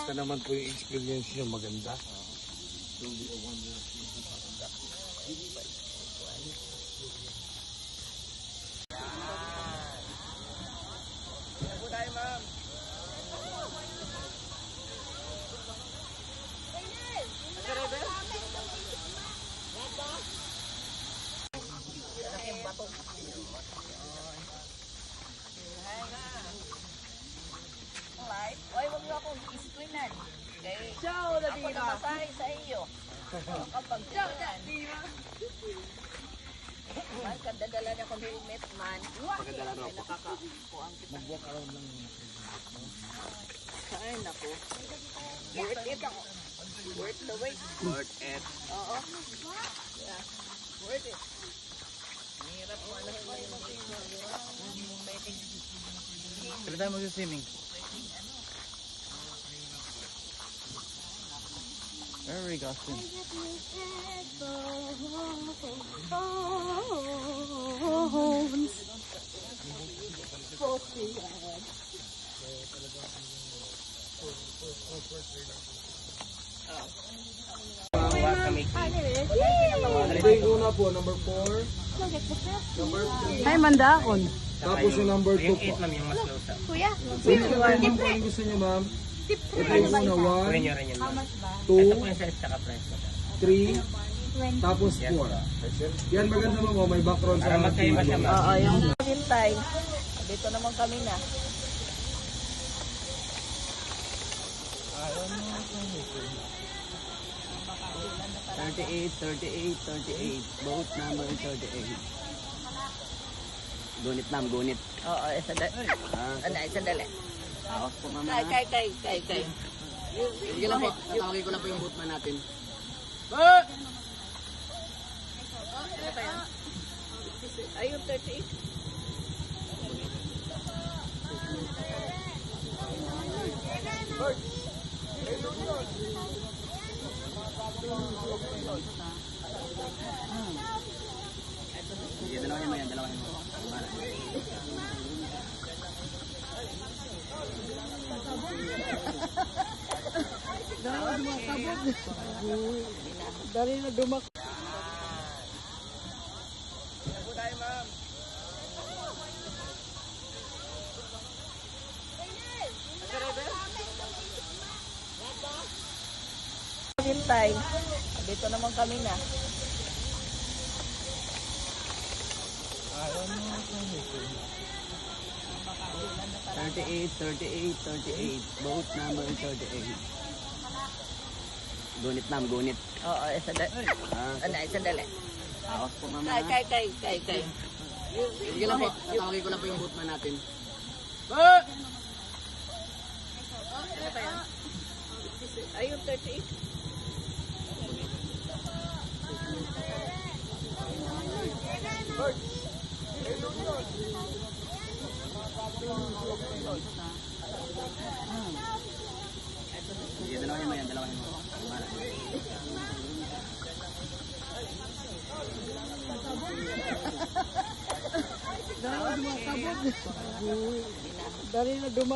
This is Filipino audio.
Basta naman po yung experience nyo maganda. Oy, wag mo akong screenan. Okay? Ciao, ako namasahe sa iyo. Kapag man, kadadala niya kung helmet man. Pagkadala raw po. Nakakakuang kita. Mag-walk around lang. Saan ako? Worth it ako. Worth the wait. Worth it. Oo. Yeah. Worth it. Hirap mo na Kailan tayo mag-swimming? Where are we going? Ito yung una po, number 4. Number 3. Ay, mandakon. Tapos yung number 2 po. Kuya. So, ito po yung gusto nyo, ma'am. Ito yung una, 1, 2, 3, tapos 4. Yan, maganda mo, may background sa video. Oo, yung hintay. Dito naman kami na. Boat number 38. Gunit ma'am, gunit. Oo, sandali. Sandali. Awas po ma'am. Kay. Sige lang po, tatawagin ko lang po yung boatman natin. Ayun, 38. Sige, dalawa yan. Dari na dumak. Hintay. Dito naman kami na. Boat number 38. Gunit ma'am, gunit. Oo, sandali. Awas po ma'am. Kay. Sige lang po, tatawagin ko lang po yung boatman natin. Ayun, 38. Sige, dalawa yan. Dari na dumak.